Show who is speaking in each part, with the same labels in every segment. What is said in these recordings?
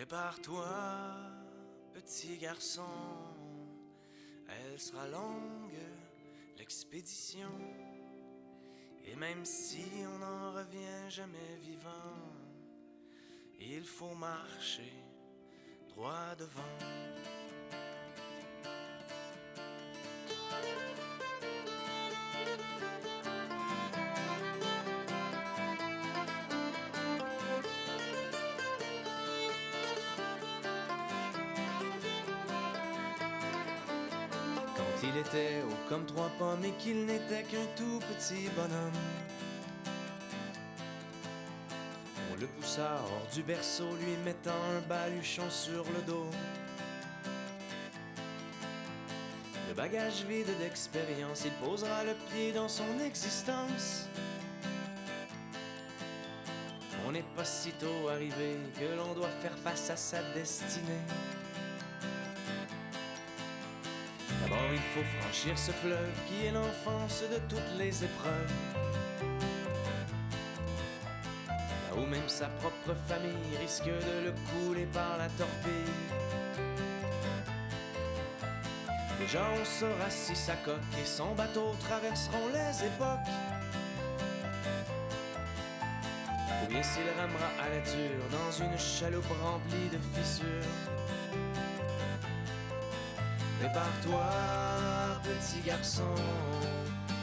Speaker 1: Prépare-toi, petit garçon, elle sera longue, l'expédition. Et même si on n'en revient jamais vivant, il faut marcher droit devant. Il était haut comme 3 pommes et qu'il n'était qu'un tout petit bonhomme. On le poussa hors du berceau, lui mettant un baluchon sur le dos. Le bagage vide d'expérience, il posera le pied dans son existence. On n'est pas si tôt arrivé que l'on doit faire face à sa destinée. D'abord il faut franchir ce fleuve qui est l'enfance de toutes les épreuves. Là où même sa propre famille risque de le couler par la torpille. Déjà on saura si sa coque et son bateau traverseront les époques, ou bien s'il ramera à la dure dans une chaloupe remplie de fissures. Prépare-toi, petit garçon,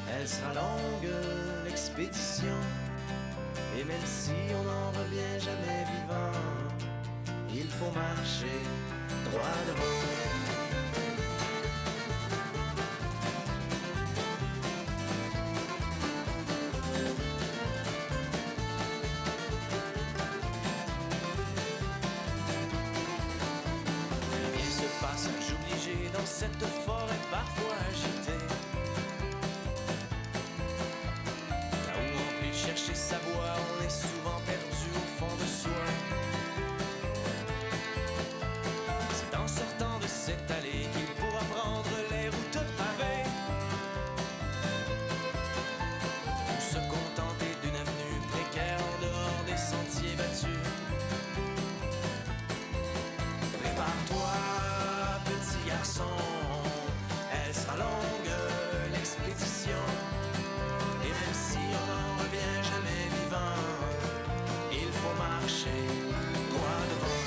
Speaker 1: elle sera longue, l'expédition. Et même si on n'en revient jamais vivant, il faut marcher droit devant. Passage obligé dans cette forêt parfois agitée, là où on peut chercher sa voie, on est souvent perdu au fond de soi. C'est en sortant de cette allée qu'il pourra prendre les routes pavées, ou se contenter d'une avenue précaire en dehors des sentiers battus. Prépare-toi, petit garçon, elle sera longue, l'expédition. Et même si on n'en revient jamais vivant, il faut marcher droit devant.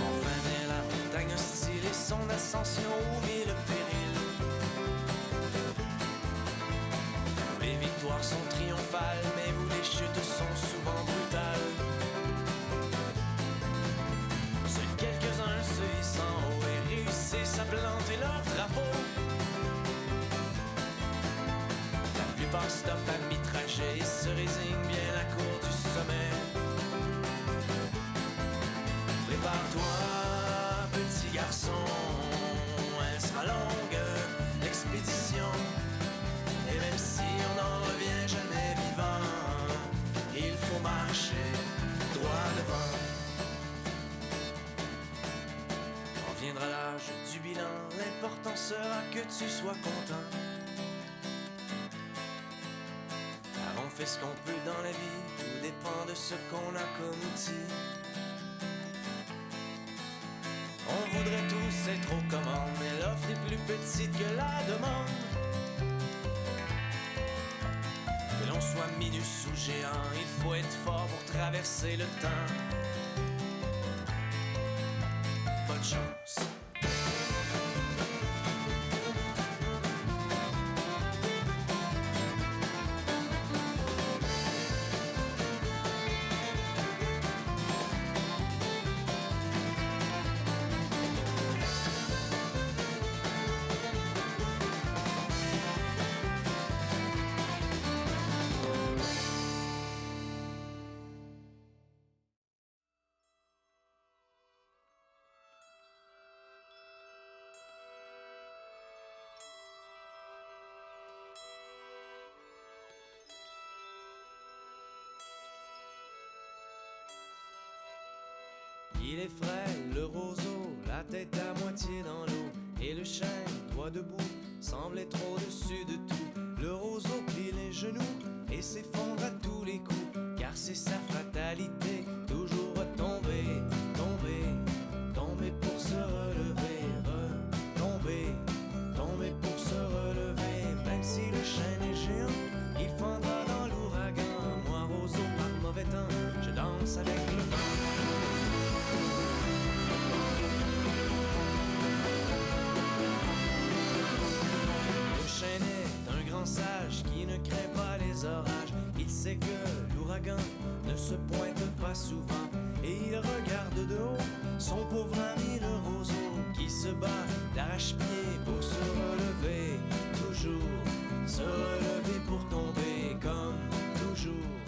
Speaker 1: Enfin naît la montagne hostile et son ascension où mille périls. Les victoires sont triomphales, mais où les chutes sont souvent brutales. Seuls quelques-uns se hissent en haut et réussissent à planter leur drapeau. La plupart stoppent à mi-trajet et se résignent bien à la cour du sommet. Prépare-toi, petit garçon, elle sera longue, l'expédition. Et même si on n'en revient jamais vivant, il faut marcher droit devant. Quand viendra l'âge du bilan, l'important sera que tu sois content. Car on fait ce qu'on peut dans la vie, tout dépend de ce qu'on a comme outil. On voudrait tous être aux commandes, mais l'offre est plus petite que la demande. Que l'on soit minus ou géant, il faut être fort pour traverser le temps. Bonne chance. Il est frais, le roseau, la tête à moitié dans l'eau. Et le chêne, droit debout, semble être au-dessus de tout. Le roseau plie les genoux et s'effondre à tous les coups. Car c'est sa fatalité, toujours tomber, tomber, tomber pour se relever, retomber, tomber pour se relever. Même si le chêne est géant, il fendra dans l'ouragan. Moi, roseau par mauvais temps, je danse avec le vent. Le chêne est un grand sage qui ne craint pas les orages. Il sait que l'ouragan ne se pointe pas souvent. Et il regarde de haut son pauvre ami le roseau qui se bat d'arrache-pied pour se relever. Toujours se relever pour tomber comme toujours.